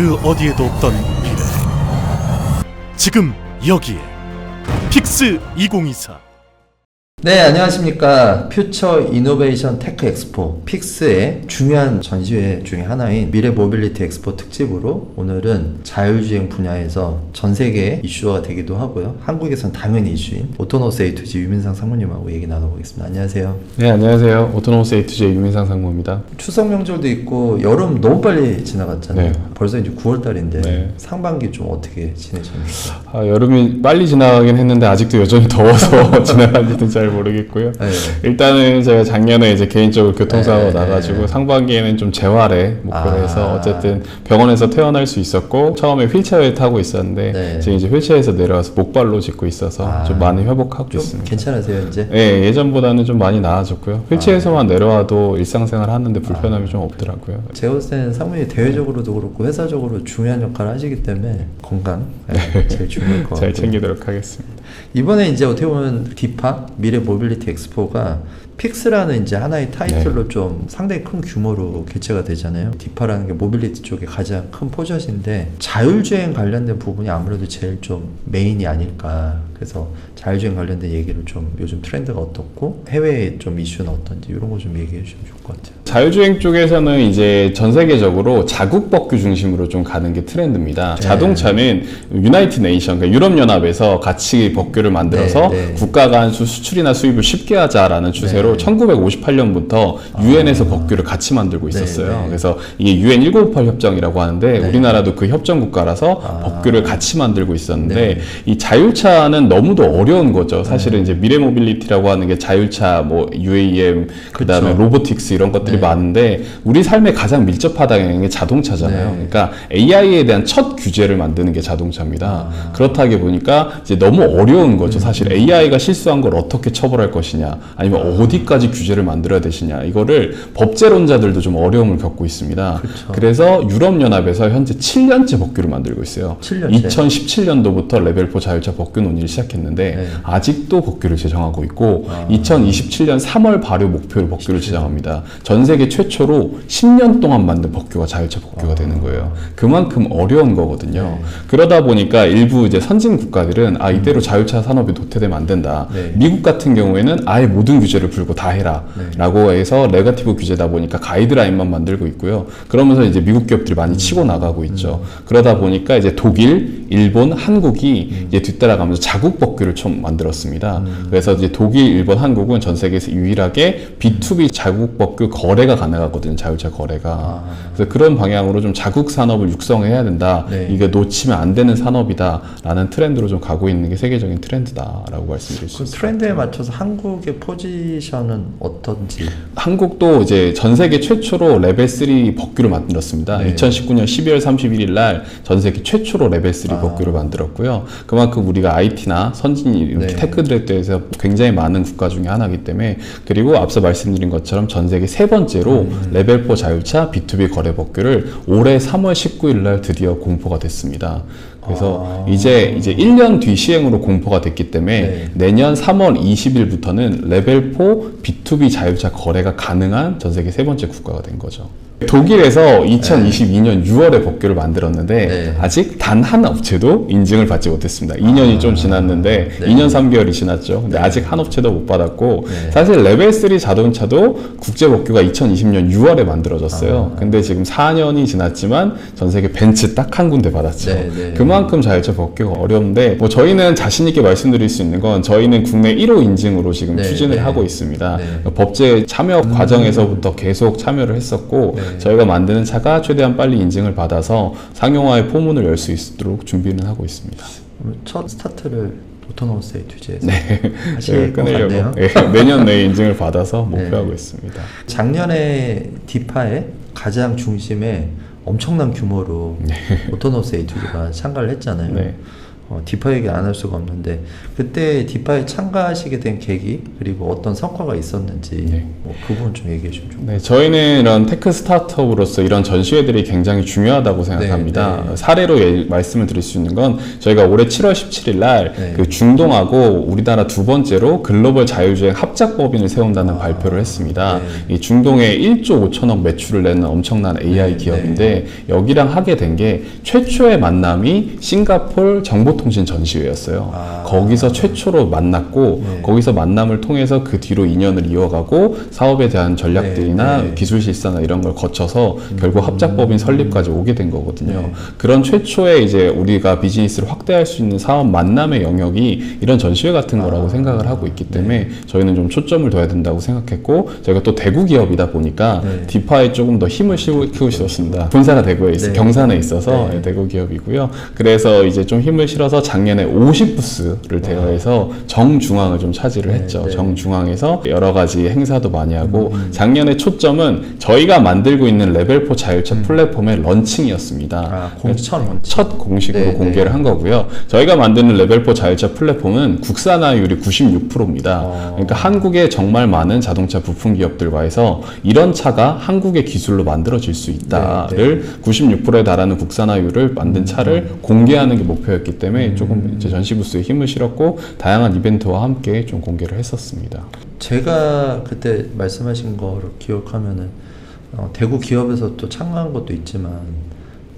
그 어디에도 없던 미래. 지금 여기에 픽스 2024. 네, 안녕하십니까. 퓨처 이노베이션 테크 엑스포 픽스의 중요한 전시회 중에 하나인 미래 모빌리티 엑스포 특집으로 오늘은 자율주행 분야에서 전 세계에 이슈가 되기도 하고요. 한국에선 당연히 이슈인 오토노스 A2G 유민상 상무님하고 얘기 나눠보겠습니다. 안녕하세요. 네, 안녕하세요. 오토노스 A2G 유민상 상무입니다. 추석 명절도 있고 여름 너무 빨리 지나갔잖아요. 네. 벌써 이제 9월달인데 네. 상반기 좀 어떻게 지내셨습니까? 여름이 빨리 지나가긴 했는데 아직도 여전히 더워서 지나갈지는 잘 모르겠고요. 네. 일단은 제가 작년에 이제 개인적으로 교통사고 네. 나가지고 상반기에는 좀 재활에 목표로 해서 어쨌든 병원에서 퇴원할 수 있었고 처음에 휠체어에 타고 있었는데 네. 지금 이제 휠체어에서 내려와서 목발로 짚고 있어서 좀 많이 회복하고 좀 있습니다. 괜찮으세요 이제? 네, 예전보다는 좀 많이 나아졌고요. 휠체어에서만 내려와도 일상생활 하는데 불편함이 좀 없더라고요. 제가 봤을 때는 상무님이 대외적으로도 그렇고 회사적으로 중요한 역할을 하시기 때문에 건강 제일 중요할 것 같아요. 잘 챙기도록 하겠습니다. 이번에 이제 어떻게 보면 디파 미래 모빌리티 엑스포가 픽스라는 이제 하나의 타이틀로 좀 상당히 큰 규모로 개최가 되잖아요. 디파라는 게 모빌리티 쪽에 가장 큰 포젓인데 자율주행 관련된 부분이 아무래도 제일 좀 메인이 아닐까. 그래서 자율주행 관련된 얘기를 좀 요즘 트렌드가 어떻고 해외의 좀 이슈는 어떤지 이런 거 좀 얘기해 주시면 좋을 것 같아요. 자율주행 쪽에서는 이제 전 세계적으로 자국 법규 중심으로 좀 가는 게 트렌드입니다. 네. 자동차는 유나이티드 네이션, 그러니까 유럽연합에서 같이 법규를 만들어서 국가 간 수출이나 수입을 쉽게 하자라는 추세로 1958년부터 유엔에서 법규를 같이 만들고 있었어요. 그래서 이게 유엔 1958 협정이라고 하는데 우리나라도 그 협정 국가라서 법규를 같이 만들고 있었는데 이 자율차는 너무도 어려운 거죠. 사실은 이제 미래 모빌리티라고 하는 게 자율차, 뭐 UAM, 그다음에 로보틱스 이런 것들이 많은데 우리 삶에 가장 밀접하다는 게 자동차잖아요. 그러니까 AI에 대한 첫 규제를 만드는 게 자동차입니다. 그렇다게 보니까 이제 너무 어려운 거죠. 사실 AI가 실수한 걸 어떻게 처벌할 것이냐, 아니면 어디까지 규제를 만들어야 되시냐, 이거를 법제론자들도 좀 어려움을 겪고 있습니다. 그래서 유럽연합에서 현재 7년째 법규를 만들고 있어요. 7년째? 2017년도부터 레벨 4 자율차 법규 논의를 시작했는데 아직도 법규를 제정하고 있고 2027년 3월 발효 목표로 법규를 제정합니다. 전 세계 최초로 10년 동안 만든 법규가 자율차 법규가 되는 거예요. 그만큼 어려운 거거든요. 그러다 보니까 일부 이제 선진 국가들은 이대로 자율차 산업이 도태되면 안 된다. 미국 같은 경우에는 아예 모든 규제를 풀고 다 해라 라고 해서 네거티브 규제다 보니까 가이드라인만 만들고 있고요. 그러면서 이제 미국 기업들이 많이 치고 나가고 있죠. 그러다 보니까 이제 독일, 일본, 한국이 이제 뒤따라가면서 자국 법규를 좀 만들었습니다. 그래서 이제 독일, 일본, 한국은 전 세계에서 유일하게 B2B 자국 법규 거래가 가능하거든요. 자율차 거래가. 그래서 그런 방향으로 좀 자국 산업을 육성해야 된다. 이게 놓치면 안 되는 산업이다라는 트렌드로 좀 가고 있는 게 세계적인 트렌드다라고 말씀드릴 수 있습니다. 트렌드에 맞춰서 한국의 포지션은 어떤지? 한국도 이제 전 세계 최초로 레벨 3 법규를 만들었습니다. 2019년 12월 31일 날 전 세계 최초로 레벨 3 법규를 만들었고요. 그만큼 우리가 IT나 선진 테크들에 대해서 굉장히 많은 국가 중에 하나이기 때문에, 그리고 앞서 말씀드린 것처럼 전 세계 세 번째로 레벨 4 자율차 B2B 거래 법규를 올해 3월 19일 날 드디어 공포가 됐습니다. 그래서 이제 1년 뒤 시행으로 공포가 됐기 때문에 내년 3월 20일부터는 레벨 4 B2B 자율차 거래가 가능한 전 세계 세 번째 국가가 된 거죠. 독일에서 2022년 6월에 법규를 만들었는데 아직 단 한 업체도 인증을 받지 못했습니다. 2년이 좀 지났는데 2년 3개월이 지났죠. 근데 아직 한 업체도 못 받았고 사실 레벨 3 자동차도 국제 법규가 2020년 6월에 만들어졌어요. 근데 지금 4년이 지났지만 전 세계 벤츠 딱 한 군데 받았죠. 그만큼 자율차 법규가 어려운데 뭐 저희는 자신 있게 말씀드릴 수 있는 건 저희는 국내 1호 인증으로 지금 추진을 하고 있습니다. 법제 참여 과정에서부터 계속 참여를 했었고 저희가 만드는 차가 최대한 빨리 인증을 받아서 상용화의 포문을 열 수 있도록 준비는 하고 있습니다. 첫 스타트를 오토노스 A2G에서 하실 것 같네요. 내년 내에 인증을 받아서 목표하고 있습니다. 작년에 디파의 가장 중심에 엄청난 규모로 오토노스 A2G가 참가를 했잖아요. 디파 얘기 안 할 수가 없는데 그때 디파에 참가하시게 된 계기 그리고 어떤 성과가 있었는지 네. 뭐 그 부분 좀 얘기해 주면 좋겠습니다. 네, 저희는 이런 테크 스타트업으로서 이런 전시회들이 굉장히 중요하다고 생각합니다. 네. 사례로 말씀을 드릴 수 있는 건 저희가 올해 7월 17일 날 네. 그 중동하고 우리나라 두 번째로 글로벌 자율주행 합작법인을 세운다는 발표를 했습니다. 네. 이 중동에 1조 5천억 매출을 내는 엄청난 AI 기업인데 여기랑 하게 된 게 최초의 만남이 싱가포르 정보통신 전시회였어요. 거기서 최초로 만났고 거기서 만남을 통해서 그 뒤로 인연을 이어가고 사업에 대한 전략들이나 기술 실사나 이런 걸 거쳐서 결국 합작법인 설립까지 오게 된 거거든요. 그런 최초의 이제 우리가 비즈니스를 확대할 수 있는 사업 만남의 영역이 이런 전시회 같은 거라고 생각을 하고 있기 때문에 저희는 좀 초점을 둬야 된다고 생각했고 저희가 또 대구 기업이다 보니까 디파에 조금 더 힘을 키우고 싶었습니다. 본사가 대구에 있어요. 경산에 있어서 대구 기업이고요. 그래서 이제 좀 힘을 실어서 작년에 50부스를 대여해서 정중앙을 좀 차지를 했죠. 정중앙에서 여러 가지 행사도 많이 하고 작년에 초점은 저희가 만들고 있는 레벨4 자율차 플랫폼의 런칭이었습니다. 첫 공식으로 공개를 한 거고요. 저희가 만드는 레벨4 자율차 플랫폼은 국산화율이 96%입니다. 그러니까 한국에 정말 많은 자동차 부품 기업들과 해서 이런 차가 한국의 기술로 만들어질 수 있다를 96%에 달하는 국산화율을 만든 차를 공개하는 게 목표였기 때문에 조금 이제 전시 부스에 힘을 실었고 다양한 이벤트와 함께 좀 공개를 했었습니다. 제가 그때 말씀하신 거를 기억하면은 대구 기업에서 또 참가한 것도 있지만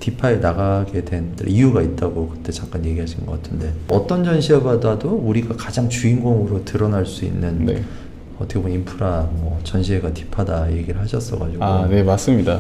디파에 나가게 된 이유가 있다고 그때 잠깐 얘기하신 것 같은데 어떤 전시회 받아도 우리가 가장 주인공으로 드러날 수 있는 어떻게 보면 인프라 뭐 전시회가 디파다 얘기를 하셨어가지고 네 맞습니다.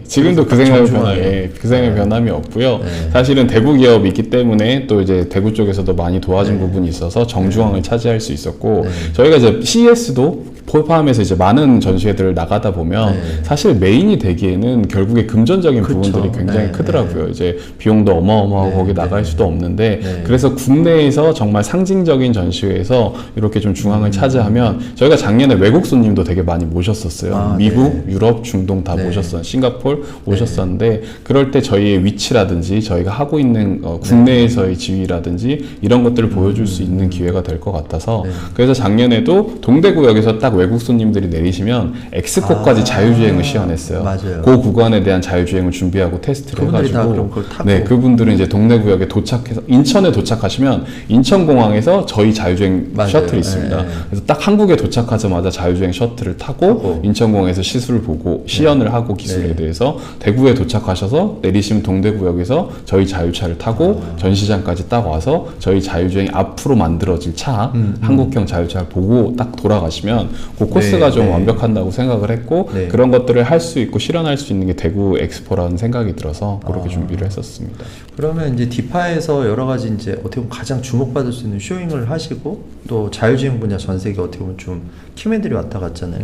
지금도 그 생각의 변함이 없고요. 사실은 대구 기업이 있기 때문에 또 이제 대구 쪽에서도 많이 도와준 부분이 있어서 정중앙을 차지할 수 있었고 저희가 이제 CES도 포함해서 이제 많은 전시회들을 나가다 보면 사실 메인이 되기에는 결국에 금전적인 부분들이 굉장히 크더라고요. 이제 비용도 어마어마하고 거기 나갈 수도 없는데 그래서 국내에서 정말 상징적인 전시회에서 이렇게 좀 중앙을 차지하면 저희가 작년에 외국 손님도 되게 많이 모셨었어요. 미국, 유럽, 중동 다 모셨었어요. 싱가포르 모셨었는데 그럴 때 저희의 위치라든지 저희가 하고 있는 국내에서의 지위라든지 이런 것들을 보여줄 수 있는 기회가 될 것 같아서 그래서 작년에도 동대구역에서 딱 외국 손님들이 내리시면 엑스코까지 자율주행을 시연했어요. 맞아요. 그 구간에 대한 자율주행을 준비하고 테스트를 해가지고 그분들은 이제 동대구역에 도착해서 인천에 도착하시면 인천공항에서 저희 자율주행 셔틀이 있습니다. 그래서 딱 한국에 도착하자마자 자율주행 셔틀을 타고 인천공항에서 시술을 보고 시연을 하고 기술에 대해서 대구에 도착하셔서 내리시면 동대구역에서 저희 자율차를 타고 전시장까지 딱 와서 저희 자율주행이 앞으로 만들어질 차 한국형 자율차를 보고 딱 돌아가시면 그 코스가 좀 완벽한다고 생각을 했고 그런 것들을 할 수 있고 실현할 수 있는 게 대구 엑스포라는 생각이 들어서 그렇게 준비를 했었습니다. 그러면 이제 디파에서 여러 가지 이제 어떻게 보면 가장 주목받을 수 있는 쇼잉을 하시고 또 자율주행 분야 전 세계 어떻게 보면 좀 키맨들이 왔다 갔잖아요.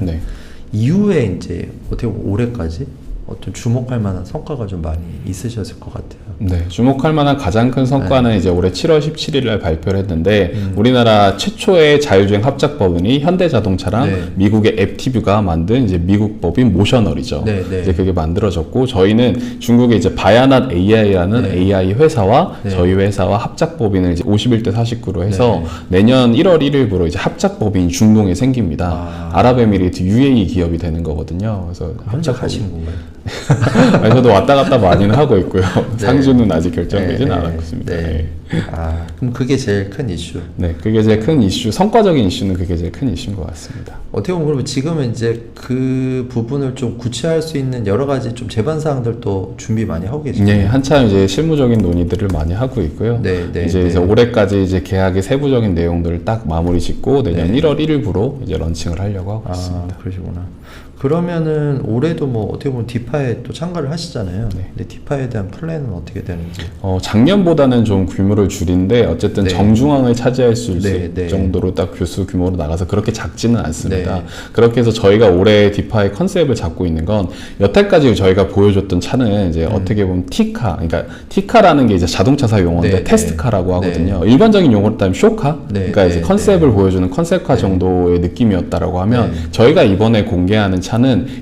이후에 이제 어떻게 보면 올해까지 어떤 주목할 만한 성과가 좀 많이 있으셨을 것 같아요. 네, 주목할 만한 가장 큰 성과는 이제 올해 7월 17일 날 발표를 했는데 우리나라 최초의 자율주행 합작법인이 현대자동차랑 미국의 앱티뷰가 만든 이제 미국 법인 모셔널이죠. 이제 그게 만들어졌고 저희는 중국의 이제 바야낫 AI라는 AI 회사와 저희 회사와 합작법인을 이제 51대 49로 해서 내년 1월 1일부로 이제 합작법인 중동에 생깁니다. 아랍에미리트 UAE 기업이 되는 거거든요. 그래서 합작하신 건가요? 저도 왔다 갔다 많이는 하고 있고요. 상주는 아직 결정되지는 않았고 있습니다. 그럼 그게 제일 큰 이슈. 네, 그게 제일 큰 이슈. 성과적인 이슈는 그게 제일 큰 이슈인 것 같습니다. 어떻게 보면 그러면 지금은 이제 그 부분을 좀 구체화할 수 있는 여러 가지 좀 제반 사항들도 준비 많이 하고 계시죠? 네, 한참 이제 실무적인 논의들을 많이 하고 있고요. 이제 올해까지 이제 계약의 세부적인 내용들을 딱 마무리 짓고 내년 1월 1일부로 이제 런칭을 하려고 하고 있습니다. 그러시구나. 그러면은 올해도 뭐 어떻게 보면 디파에 또 참가를 하시잖아요. 근데 디파에 대한 플랜은 어떻게 되는지? 작년보다는 좀 규모를 줄인데 어쨌든 정중앙을 차지할 수 있을 정도로 딱 교수 규모로 나가서 그렇게 작지는 않습니다. 그렇게 해서 저희가 올해 디파의 컨셉을 잡고 있는 건 여태까지 저희가 보여줬던 차는 이제 어떻게 보면 T카, 그러니까 T카라는 게 이제 자동차사 용어인데 테스트카라고 하거든요. 일반적인 용어로 따면 쇼카, 그러니까 이제 컨셉을 보여주는 컨셉카 정도의 느낌이었다라고 하면 저희가 이번에 공개하는 차는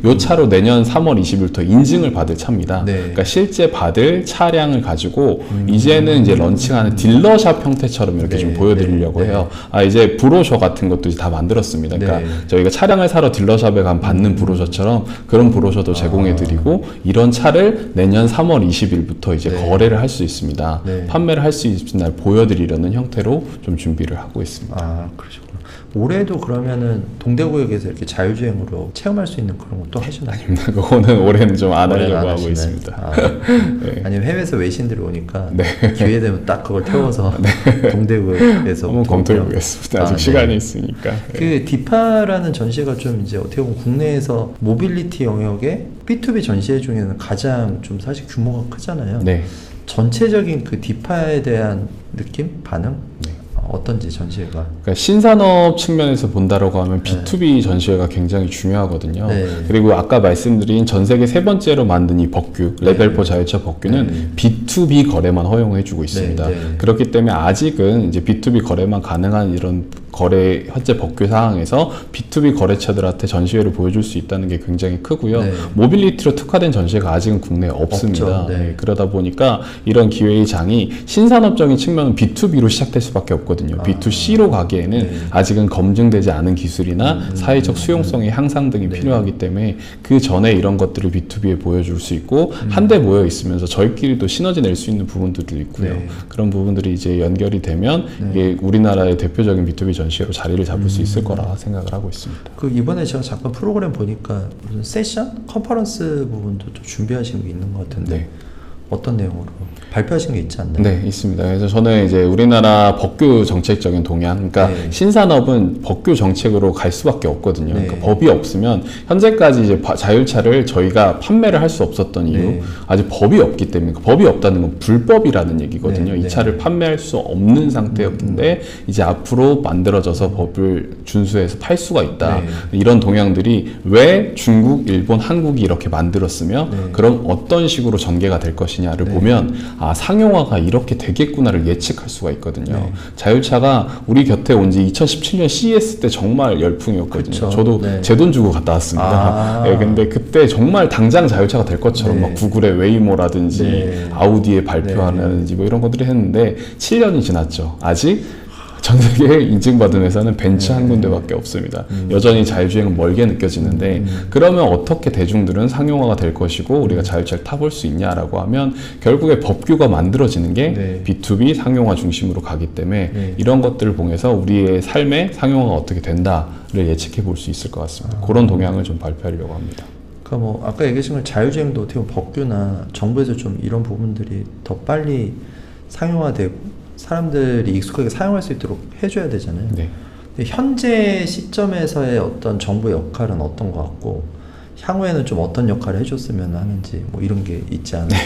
이 차로 내년 3월 20일부터 2025년부터 인증을 받을 차입니다. 네. 그러니까 실제 받을 차량을 가지고 이제는 이제 런칭하는 딜러샵 형태처럼 이렇게 좀 보여드리려고 해요. 이제 브로셔 같은 것도 이제 다 만들었습니다. 그러니까 저희가 차량을 사러 딜러샵에 가면 받는 브로셔처럼 그런 브로셔도 제공해드리고 이런 차를 내년 3월 20일부터 이제 거래를 할 수 있습니다. 판매를 할 수 있는 날 보여드리려는 형태로 좀 준비를 하고 있습니다. 그러시구나. 올해도 그러면은 동대구역에서 이렇게 자율주행으로 체험할 수 있는 그런 것도 하시나요? 그거는 올해는 좀 안 하려고 하고 있습니다. 네. 아니 해외에서 외신들이 오니까 기회 되면 딱 그걸 태워서 동대구역에서 한번 검토해 보겠습니다. 아직 시간이 있으니까. 그 디파라는 전시가 좀 이제 어떻게 보면 국내에서 모빌리티 영역의 B2B 전시회 중에는 가장 좀 사실 규모가 크잖아요. 네. 전체적인 그 디파에 대한 느낌, 반응? 어떤지 전시회가. 그러니까 신산업 측면에서 본다라고 하면 B2B 전시회가 굉장히 중요하거든요. 그리고 아까 말씀드린 전 세계 세 번째로 만든 이 법규, 레벨 4 자율차 법규는 B2B 거래만 허용해주고 있습니다. 그렇기 때문에 아직은 이제 B2B 거래만 가능한 이런 거래 현재 법규 사항에서 B2B 거래처들한테 전시회를 보여줄 수 있다는 게 굉장히 크고요. 모빌리티로 특화된 전시회가 아직은 국내에 없습니다. 그러다 보니까 이런 기회의 장이 신산업적인 측면은 B2B로 시작될 수밖에 없거든요. B2C로 가기에는 아직은 검증되지 않은 기술이나 사회적 수용성의 향상 등이 필요하기 때문에 그 전에 이런 것들을 B2B에 보여줄 수 있고 한데 모여 있으면서 저희끼리도 시너지 낼 수 있는 부분들도 있고요. 그런 부분들이 이제 연결이 되면 이게 우리나라의 대표적인 B2B 전시회로 자리를 잡을 수 있을 거라 생각을 하고 있습니다. 그 이번에 제가 잠깐 프로그램 보니까 무슨 세션? 컨퍼런스 부분도 좀 준비하신 게 있는 것 같은데 어떤 내용으로 발표하신 게 있지 않나요? 네, 있습니다. 그래서 저는 이제 우리나라 법규 정책적인 동향, 그러니까 신산업은 법규 정책으로 갈 수밖에 없거든요. 그러니까 법이 없으면 현재까지 이제 자율차를 저희가 판매를 할 수 없었던 이유, 아직 법이 없기 때문에 법이 없다는 건 불법이라는 얘기거든요. 이 차를 판매할 수 없는 상태였는데 이제 앞으로 만들어져서 법을 준수해서 팔 수가 있다. 이런 동향들이 왜 중국, 일본, 한국이 이렇게 만들었으며 그럼 어떤 식으로 전개가 될 것이냐를 보면 상용화가 이렇게 되겠구나를 예측할 수가 있거든요. 자율차가 우리 곁에 온 지 2017년 CES 때 정말 열풍이었거든요. 저도 제 돈 주고 갔다 왔습니다. 근데 그때 정말 당장 자율차가 될 것처럼 막 구글의 웨이모라든지 아우디의 발표하라든지 뭐 이런 것들이 했는데 7년이 지났죠. 아직 전 세계에 인증받은 회사는 벤츠 한 군데밖에 없습니다. 여전히 자율주행은 멀게 느껴지는데 그러면 어떻게 대중들은 상용화가 될 것이고 우리가 자율차를 타볼 수 있냐라고 하면 결국에 법규가 만들어지는 게 B2B 상용화 중심으로 가기 때문에 이런 것들을 통해서 우리의 삶의 상용화가 어떻게 된다를 예측해 볼 수 있을 것 같습니다. 그런 동향을 좀 발표하려고 합니다. 그러니까 뭐 아까 얘기하신 걸 자율주행도 어떻게 보면 법규나 정부에서 좀 이런 부분들이 더 빨리 상용화되고 사람들이 익숙하게 사용할 수 있도록 해줘야 되잖아요. 근데 현재 시점에서의 어떤 정부의 역할은 어떤 것 같고 향후에는 좀 어떤 역할을 해줬으면 하는지 뭐 이런 게 있지 않을까.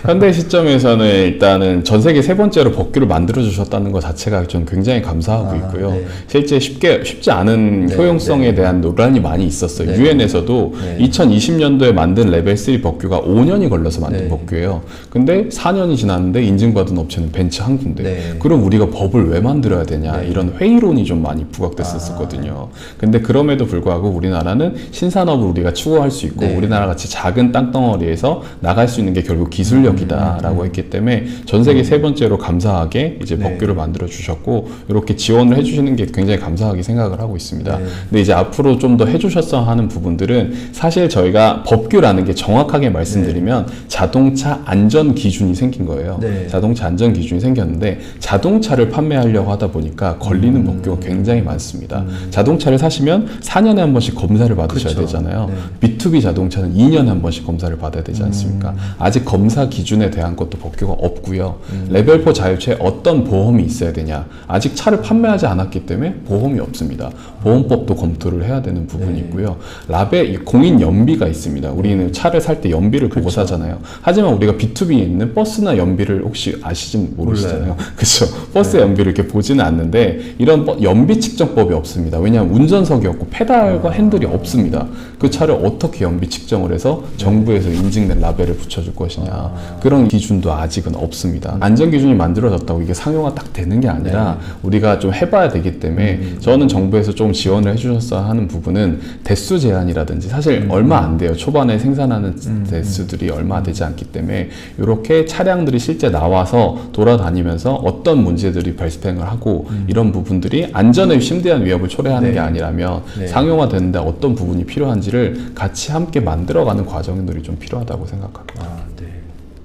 현대 시점에서는 일단은 전 세계 세 번째로 법규를 만들어 주셨다는 것 자체가 좀 굉장히 감사하고 있고요. 실제 쉽지 않은 효용성에 대한 논란이 많이 있었어요. 유엔에서도 2020년도에 만든 레벨 3 법규가 5년이 걸려서 만든 법규예요. 근데 4년이 지났는데 인증받은 업체는 벤츠 한 군데. 그럼 우리가 법을 왜 만들어야 되냐 이런 회의론이 좀 많이 부각됐었거든요. 근데 그럼에도 불구하고 우리나라는 신산업을 우리가 추구할 수 있고 우리나라 같이 작은 땅덩어리에서 나갈 수 있는 게 결국 기술력이다라고 했기 때문에 전 세계 세 번째로 감사하게 이제 법규를 만들어 주셨고 이렇게 지원을 해주시는 게 굉장히 감사하게 생각을 하고 있습니다. 근데 이제 앞으로 좀 더 해주셨어 하는 부분들은 사실 저희가 법규라는 게 정확하게 말씀드리면 자동차 안전 기준이 생긴 거예요. 자동차 안전 기준이 생겼는데 자동차를 판매하려고 하다 보니까 걸리는 법규가 굉장히 많습니다. 자동차를 사시면 4년에 한 번씩 검사를 받으셔야 되잖아요. B2B 자동차는 2년에 한 번씩 검사를 받아야 되지 않습니까? 아직 검사 기준에 대한 것도 법규가 없고요. 레벨 4 자율차에 어떤 보험이 있어야 되냐. 아직 차를 판매하지 않았기 때문에 보험이 없습니다. 보험법도 검토를 해야 되는 부분이 있고요. 랍에 공인 연비가 있습니다. 우리는 차를 살 때 연비를 보고 사잖아요. 하지만 우리가 B2B에 있는 버스나 연비를 혹시 아시진 모르시잖아요. 그렇죠. 버스 연비를 이렇게 보지는 않는데 이런 연비 측정법이 없습니다. 왜냐하면 운전석이 없고 페달과 핸들이 없습니다. 그 차를 어떻게 연비 측정을 해서 정부에서 인증된 라벨을 붙여줄 것이냐 그런 기준도 아직은 없습니다. 안전 기준이 만들어졌다고 이게 상용화 딱 되는 게 아니라 우리가 좀 해봐야 되기 때문에 저는 정부에서 좀 지원을 해주셨어야 하는 부분은 대수 제한이라든지 사실 얼마 안 돼요. 초반에 생산하는 대수들이 얼마 되지 않기 때문에 이렇게 차량들이 실제 나와서 돌아다니면서 어떤 문제들이 발생을 하고 이런 부분들이 안전에 심대한 위협을 초래하는 게 아니라면 상용화 되는데 어떤 부분이 필요한지를 같이 함께 만들어가는 과정들이 좀 필요하다고 생각합니다. 아, 네.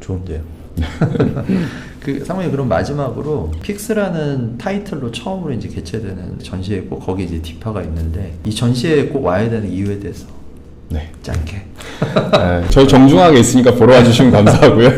좋은데요. 그 상무님 그럼 마지막으로 픽스라는 타이틀로 처음으로 이제 개최되는 전시회 꼭 거기 이제 디파가 있는데 이 전시회에 꼭 와야 되는 이유에 대해서 네. 짧게. 네, 저희 정중하게 있으니까 보러 와주시면 감사하고요.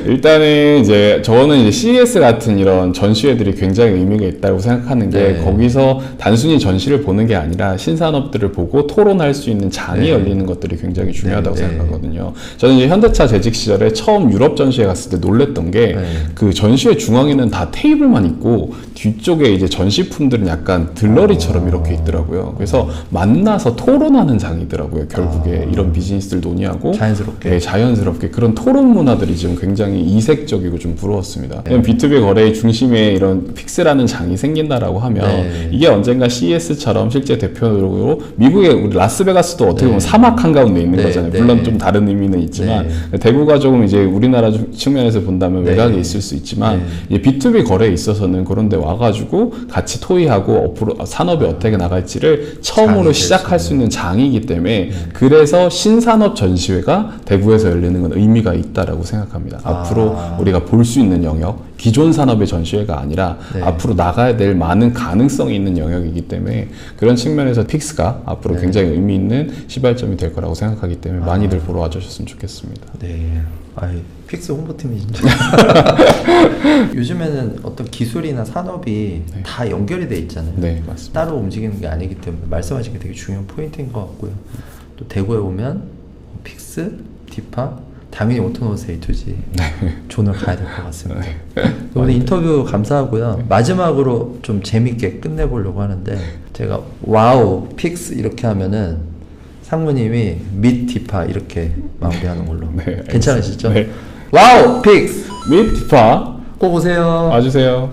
일단은 이제 저는 이제 CES 같은 이런 전시회들이 굉장히 의미가 있다고 생각하는 게 거기서 단순히 전시를 보는 게 아니라 신산업들을 보고 토론할 수 있는 장이 열리는 것들이 굉장히 중요하다고 생각하거든요. 저는 이제 현대차 재직 시절에 처음 유럽 전시회 갔을 때 놀랬던 게 그 전시회 중앙에는 다 테이블만 있고 뒤쪽에 이제 전시품들은 약간 들러리처럼 이렇게 있더라고요. 그래서 만나서 토론하는 장이더라고요. 결국에 이런 비즈니스를 논의하고 자연스럽게 그런 토론 문화들이 지금 굉장히 이색적이고 좀 부러웠습니다. B2B 거래의 중심에 이런 픽스라는 장이 생긴다라고 하면 이게 언젠가 CES처럼 실제 대표로 미국의 우리 라스베가스도 어떻게 보면 사막 한가운데 있는 거잖아요. 물론 좀 다른 의미는 있지만 대구가 조금 이제 우리나라 측면에서 본다면 외곽에 있을 수 있지만 이 B2B 거래에 있어서는 그런 데 와가지고 같이 토의하고 앞으로 산업이 어떻게 나갈지를 처음으로 시작할 수 있는 장이기 때문에 그래서 신산업 전시회가 대구에서 열리는 건 의미가 있다라고 생각합니다. 앞으로 우리가 볼 수 있는 영역, 기존 산업의 전시회가 아니라 앞으로 나가야 될 많은 가능성이 있는 영역이기 때문에 그런 측면에서 픽스가 앞으로 굉장히 의미 있는 시발점이 될 거라고 생각하기 때문에 많이들 보러 와주셨으면 좋겠습니다. 네. 아이, 픽스 홍보팀이 진짜. 요즘에는 어떤 기술이나 산업이 다 연결이 돼 있잖아요. 네, 맞습니다. 따로 움직이는 게 아니기 때문에 말씀하신 게 되게 중요한 포인트인 것 같고요. 또 대구에 오면 픽스, 디파, 당연히 오토노머스 A2G 존을 가야 될 것 같습니다. 오늘 인터뷰 감사하고요. 마지막으로 좀 재밌게 끝내보려고 하는데 제가 와우, 픽스 이렇게 하면은 상무님이 밋 디파 이렇게 마무리하는 걸로. 괜찮으시죠? 네. 와우, 픽스! 밋 디파 꼭 오세요. 와주세요.